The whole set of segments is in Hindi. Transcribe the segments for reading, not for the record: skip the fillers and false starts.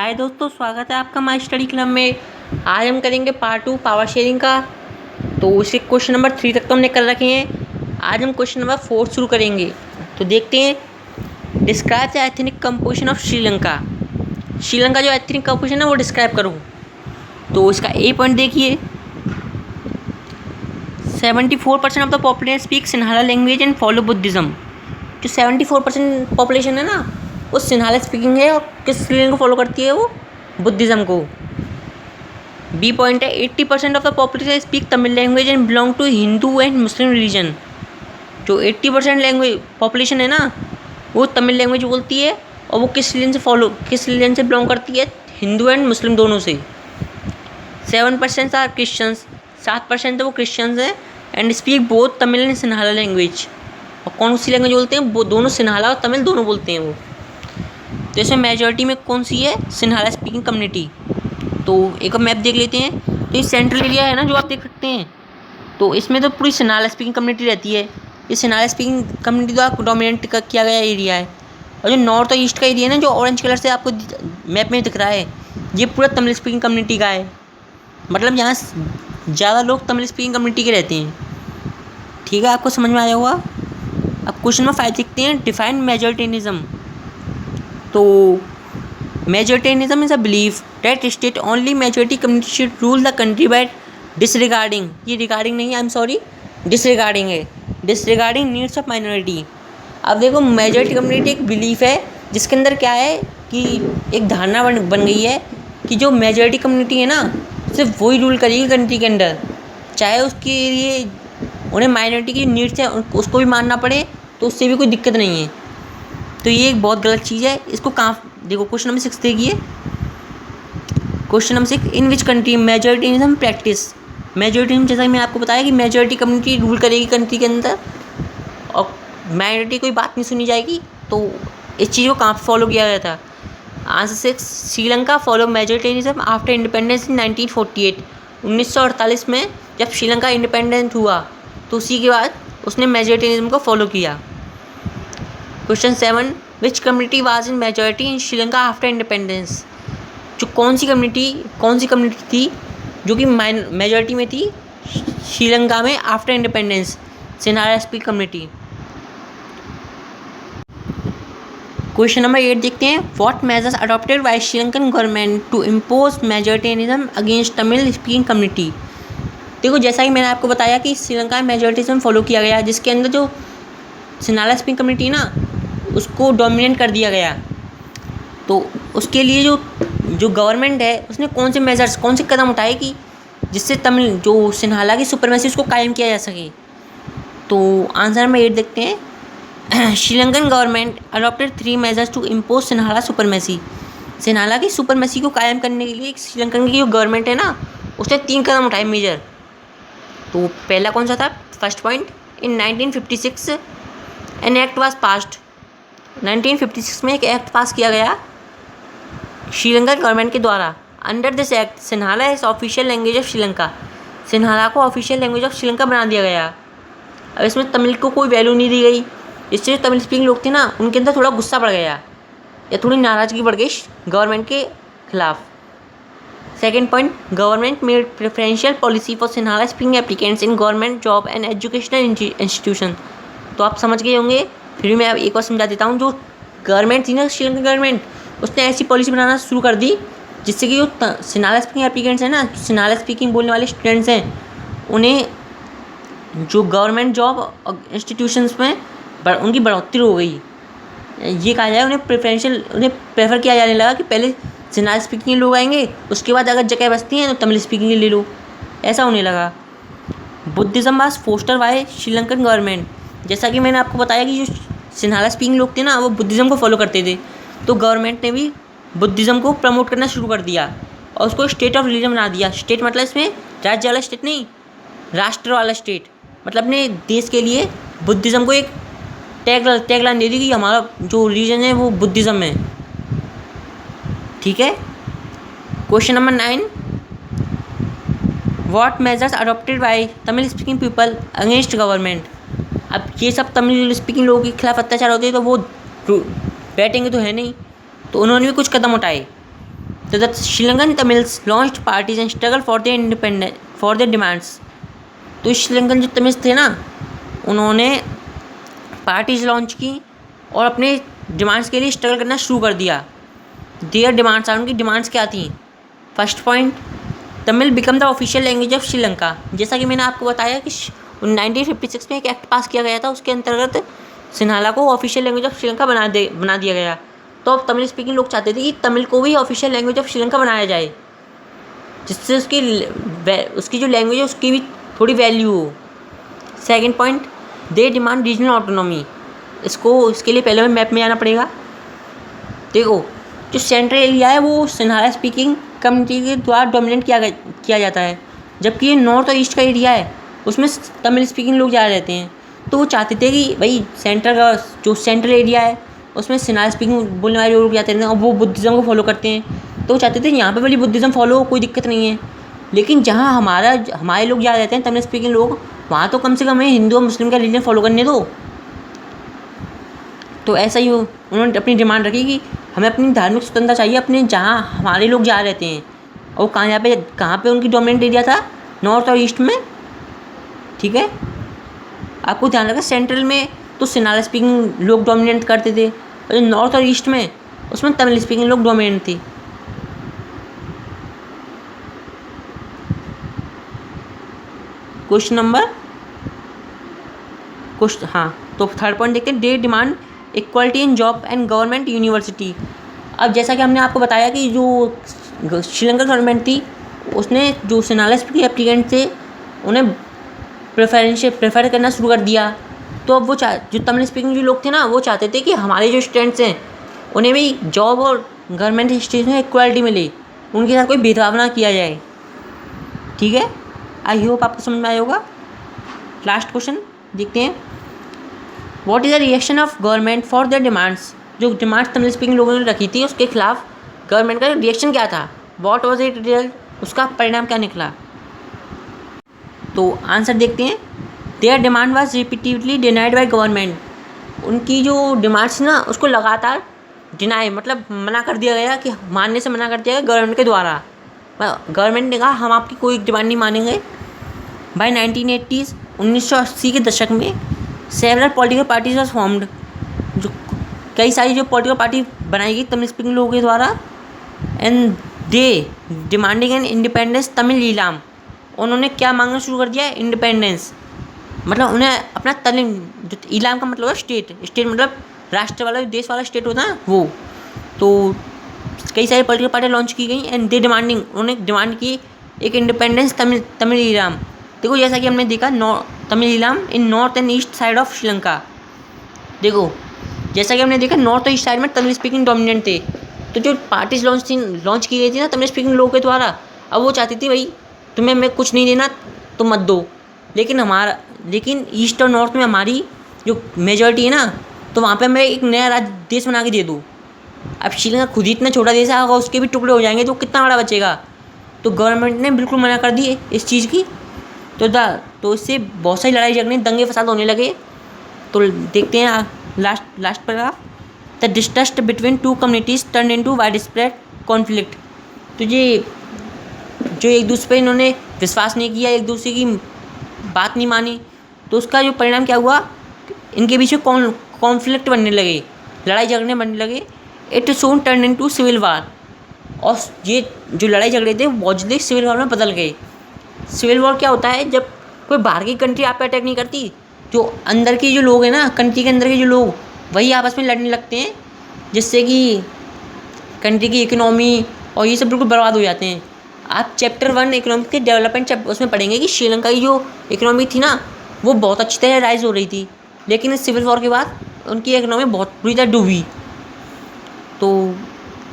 हाय दोस्तों, स्वागत है आपका माई स्टडी क्लब में। आज हम करेंगे पार्ट 2 पावर शेयरिंग का। तो उसे क्वेश्चन नंबर 3 तक तो हमने कर रखे हैं। आज हम क्वेश्चन नंबर 4 शुरू करेंगे। तो देखते हैं। Describe the ethnic composition of Sri Lanka. Sri Lanka जो एथनिक कंपोजिशन है वो डिस्क्राइब करो। तो इसका ए पॉइंट देखिए, 74% of the population speak Sinhala language and follow Buddhism. जो 74% पॉपुलेशन है ना वो सिन्हाला स्पीकिंग है और किस रिलीजन को फॉलो करती है, वो बुद्धिज़्म को। बी पॉइंट है, 80% of the population speak Tamil language and belong to Hindu and Muslim religion. जो 80% लैंग्वेज पॉपुलेशन है ना वो तमिल लैंग्वेज बोलती है और वो किस रिलीजन से बिलोंग करती है, हिंदू एंड मुस्लिम दोनों से। 7% आर क्रिश्चियंस, 7% वो क्रिश्चियंस हैं and speak both Tamil and Sinhala language. और कौन सी लैंग्वेज बोलते हैं, वो दोनों सिन्हाला और तमिल दोनों बोलते हैं वो। तो इसमें मेजॉरिटी में कौन सी है, सिन्हाला स्पीकिंग कम्युनिटी। तो एक मैप देख लेते हैं। तो ये सेंट्रल एरिया है ना जो आप देख सकते हैं, तो इसमें तो पूरी सिन्हाला स्पीकिंग कम्युनिटी रहती है। ये सिन्हाला स्पीकिंग कम्युनिटी द्वारा डोमिनेट किया गया एरिया है। और जो नॉर्थ और ईस्ट का एरिया है ना, जो ऑरेंज कलर से आपको मैप में दिख रहा है, ये पूरा तमिल स्पीकिंग कम्युनिटी का है। मतलब यहाँ ज़्यादा लोग तमिल स्पीकिंग कम्युनिटी के रहते हैं। ठीक है, आपको समझ में आया होगा। अब क्वेश्चन नंबर 5 देखते हैं। Define majoritarianism. तो majoritarianism is a belief that state only majority community should rule the country by disregarding, ये रिगार्डिंग नहीं है, आई एम सॉरी, डिसरिगार्डिंग है, डिसरिगार्डिंग नीड्स ऑफ माइनॉरिटी। अब देखो, मेजोरिटी कम्युनिटी एक बिलीफ है जिसके अंदर क्या है कि एक धारणा बन गई है कि जो मेजोरिटी कम्युनिटी है ना सिर्फ वही रूल करेगी कंट्री के अंदर, चाहे उसके लिए उन्हें माइनॉरिटी की नीड्स है उसको भी मानना पड़े, तो उससे भी कोई दिक्कत नहीं है। तो ये एक बहुत गलत चीज़ है। इसको कहाँ देखो, क्वेश्चन नंबर 6 देखिए। Question number 6, in which country majoritarianism practice. Majoritarianism, जैसा कि मैं आपको बताया कि मेजोरिटी कम्युनिटी रूल करेगी कंट्री के अंदर और माइनॉरिटी कोई बात नहीं सुनी जाएगी। तो इस चीज़ को कहाँ फॉलो किया गया था। Answer 6, Sri Lanka follow majoritarianism after independence in 1948। 1948 में जब श्रीलंका इंडिपेंडेंट हुआ तो उसी के बाद उसने मेजोरिटेनिज्म को फॉलो किया। Question 7, which community was in majority in Sri Lanka after independence. जो कौन सी कम्युनिटी थी जो कि मेजोरिटी में थी श्रीलंका में after independence, Sinhala speak community. Question number 8 देखते हैं। What measures adopted by Sri Lankan government to impose majoritarianism against Tamil speaking community. देखो, जैसा कि मैंने आपको बताया कि श्रीलंका में मेजोरिटिज्म फॉलो किया गया, जिसके अंदर जो सिन्हाला स्पीकिंग कम्युनिटी ना उसको डोमिनेट कर दिया गया। तो उसके लिए जो गवर्नमेंट है उसने कौन से कदम उठाए कि जिससे तमिल जो सिन्हाला की सुपरमेसी उसको कायम किया जा सके। तो आंसर नंबर 8 देखते हैं। Sri Lankan government adopted 3 measures to impose Sinhala supremacy. Sinhala की सुपरमेसी को कायम करने के लिए श्रीलंकन की जो गवर्नमेंट है ना उसने 3 कदम उठाए मेजर। तो पहला कौन सा था, first point, in 1956 an act was passed. 1956 में एक एक्ट पास किया गया श्रीलंका गवर्नमेंट के द्वारा। Under this act Sinhala is official language of Sri Lanka. Sinhala को ऑफिशियल लैंग्वेज ऑफ श्रीलंका बना दिया गया। अब इसमें तमिल को कोई वैल्यू नहीं दी गई, इससे जो तमिल स्पीकिंग लोग थे ना उनके अंदर थोड़ा गुस्सा बढ़ गया या थोड़ी नाराज़गी बढ़ गई गवर्नमेंट के खिलाफ। Second point, government made preferential policy for Sinhala speaking applicants in government job and educational institution. तो आप समझ गए होंगे, फिर भी मैं अब एक बार समझा देता हूँ। जो गवर्नमेंट थी ना श्रीलंका गवर्नमेंट, उसने ऐसी पॉलिसी बनाना शुरू कर दी जिससे कि जो सिन्हाला स्पीकिंग एप्लीकेंट्स हैं ना, सिन्हाला स्पीकिंग बोलने वाले स्टूडेंट्स हैं, उन्हें जो गवर्नमेंट जॉब इंस्टीट्यूशंस में उनकी बढ़ोतरी हो गई। ये कहा जाए उन्हें प्रेफर किया जाने लगा कि पहले सिन्हाला स्पीकिंग लोग आएंगे, उसके बाद अगर जगह बचती हैं तो तमिल स्पीकिंग ले लो, ऐसा होने लगा। Buddhism was foster by Sri Lankan government. जैसा कि मैंने आपको बताया कि जो सिन्हाला स्पीकिंग लोग थे ना वो बुद्धिज़्म को फॉलो करते थे, तो गवर्नमेंट ने भी बुद्धिज़्म को प्रमोट करना शुरू कर दिया और उसको स्टेट ऑफ रिलीजन बना दिया। स्टेट मतलब इसमें राज्य वाला स्टेट नहीं, राष्ट्र वाला स्टेट। मतलब अपने देश के लिए बुद्धिज़्म को एक टैगलाइन दे दी कि हमारा जो रिलीजन है वो बुद्धिज़्म है। ठीक है। Question number 9, what measures adopted bye Tamil speaking people against government. अब ये सब तमिल स्पीकिंग लोगों के खिलाफ अत्याचार होते हैं तो वो बैठेंगे तो है नहीं, तो उन्होंने भी कुछ कदम उठाए। तो the Sri Lankan Tamils launched parties and struggle for the independence for the demands. तो श्रीलंकन जो तमिल्स थे ना, उन्होंने पार्टीज लॉन्च की और अपने डिमांड्स के लिए स्ट्रगल करना शुरू कर दिया। देयर डिमांड्स आर, उनकी डिमांड्स क्या थी? First point, Tamil become the official language of Sri Lanka. जैसा कि मैंने आपको बताया कि 1956 में एक एक्ट पास किया गया था, उसके अंतर्गत सिन्हाला को ऑफिशियल लैंग्वेज ऑफ श्रीलंका बना दिया गया। तो अब तमिल स्पीकिंग लोग चाहते थे कि तमिल को भी ऑफिशियल लैंग्वेज ऑफ श्रीलंका बनाया जाए, जिससे उसकी जो लैंग्वेज है उसकी भी थोड़ी वैल्यू हो। Second point, they demand regional autonomy. इसके लिए पहले मैप में जाना पड़ेगा। देखो, जो सेंट्रल एरिया है वो सिन्हाला स्पीकिंग कम्युनिटी के द्वारा डोमिनेट किया जाता है, जबकि ये नॉर्थ और ईस्ट का एरिया है उसमें तमिल स्पीकिंग लोग ज़्यादा रहते हैं। तो वो चाहते थे कि भाई जो सेंट्रल एरिया है उसमें सिन्हाला स्पीकिंग बोलने वाले लोग जाते हैं और वो बुद्धिज़्म को फॉलो करते हैं, तो वो चाहते थे यहाँ पे वाली बुद्धिज़्म फॉलो हो, कोई दिक्कत नहीं है। लेकिन जहाँ हमारे लोग ज़्यादा रहते हैं तमिल स्पीकिंग लोग, वहाँ तो कम से कम हमें हिंदू और मुस्लिम का रिलीजन फॉलो करने दो। तो ऐसा ही उन्होंने अपनी डिमांड रखी कि हमें अपनी धार्मिक स्वतंत्रता चाहिए अपने जहाँ हमारे लोग ज़्यादा रहते हैं। और कहाँ पे उनकी डोमिनेंट एरिया था? नॉर्थ और ईस्ट में। ठीक है, आपको ध्यान रखना, सेंट्रल में तो सिन्हाला स्पीकिंग लोग डोमिनेट करते थे, और नॉर्थ और ईस्ट में उसमें तमिल स्पीकिंग लोग डोमिनेंट थे। तो थर्ड पॉइंट देखते हैं, they demand equality in job and government university. अब जैसा कि हमने आपको बताया कि जो श्रीलंका गवर्नमेंट थी उसने जो सिन्हाला स्पीकिंग एप्लीकेंट थे उन्हें प्रेफर करना शुरू कर दिया। तो अब जो तमिल स्पीकिंग जो लोग थे ना, वो चाहते थे कि हमारे जो स्टूडेंट्स हैं उन्हें भी जॉब और गवर्नमेंट इंस्टीट्यूशन में इक्वलिटी मिले, उनके साथ कोई भेदभाव ना किया जाए। ठीक है, आई होप आपको समझ में आया होगा। लास्ट क्वेश्चन देखते हैं, what is the reaction of government for their demands. जो डिमांड्स तमिल स्पीकिंग लोगों ने रखी थी उसके खिलाफ गवर्नमेंट का रिएक्शन क्या था? व्हाट वाज इट रिजल्ट, उसका परिणाम क्या निकला? तो आंसर देखते हैं, their demand was repeatedly denied by government. उनकी जो डिमांड्स ना उसको लगातार डिनाई मतलब मना कर दिया गया, कि मानने से मना कर दिया गया गवर्नमेंट के द्वारा। गवर्नमेंट ने कहा हम आपकी कोई डिमांड नहीं मानेंगे। बाय 1980s 1980 के दशक में several political parties was formed. जो कई सारी जो पॉलिटिकल पार्टी बनाई गई तमिल स्पीकिंग लोगों के द्वारा, and they demanding an independence Tamil Eelam. उन्होंने क्या मांगना शुरू कर दिया? इंडिपेंडेंस। मतलब उन्हें अपना तमिल, जो ईलाम का मतलब है स्टेट मतलब राष्ट्र वाला, देश वाला स्टेट होता है वो। तो कई सारी पॉलिटिकल पार्टी लॉन्च की गई, एंड दे डिमांडिंग, उन्होंने डिमांड की एक इंडिपेंडेंस तमिल ईलाम। देखो, जैसा कि हमने देखा Tamil Eelam in north and east side of Sri Lanka. देखो, जैसा कि हमने देखा नॉर्थ और ईस्ट साइड में तमिल स्पीकिंग डोमिनेंट थे। तो जो पार्टीज लॉन्च की गई थी ना तमिल स्पीकिंग लोगों के द्वारा, अब वो चाहती थी भाई तुम्हें मैं कुछ नहीं देना तो मत दो, लेकिन ईस्ट और नॉर्थ में हमारी जो मेजॉरिटी है ना, तो वहाँ पे मैं एक नया देश बना के दे दूँ। अब श्रीलंका खुद ही इतना छोटा देश है, अगर उसके भी टुकड़े हो जाएंगे तो कितना बड़ा बचेगा। तो गवर्नमेंट ने बिल्कुल मना कर दी इस चीज़ की। तो इससे बहुत सारी लड़ाई झगड़े दंगे फसाद होने लगे। तो देखते हैं last paragraph, the distrust between two communities turn into wide spread conflict. तो ये जो एक दूसरे पे इन्होंने विश्वास नहीं किया, एक दूसरे की बात नहीं मानी, तो उसका जो परिणाम क्या हुआ, इनके बीच में कॉन्फ्लिक्ट बनने लगे, लड़ाई झगड़े बनने लगे। It soon turn into civil war. और ये जो लड़ाई झगड़े थे वो बहुत जल्दी सिविल वॉर में बदल गए। सिविल वॉर क्या होता है? जब कोई बाहर की कंट्री आप पे अटैक नहीं करती, जो अंदर के जो लोग हैं ना, कंट्री के अंदर के जो लोग, वही आपस में लड़ने लगते हैं, जिससे कि कंट्री की इकोनॉमी और ये सब बिल्कुल बर्बाद हो जाते हैं। आप चैप्टर 1 इकोनॉमिक के डेवलपमेंट उसमें पढ़ेंगे कि श्रीलंका की जो इकोनॉमी थी ना, वो बहुत अच्छी तरह राइज हो रही थी, लेकिन इस सिविल वॉर के बाद उनकी इकोनॉमी बहुत बुरी तरह डूबी। तो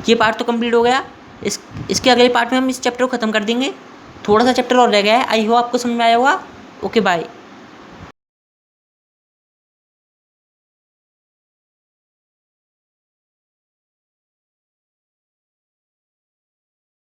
ये पार्ट तो कंप्लीट हो गया। इसके अगले पार्ट में हम इस चैप्टर को ख़त्म कर देंगे। थोड़ा सा चैप्टर और रह गया है। आई होप आपको समझ में आया होगा। Okay, bye.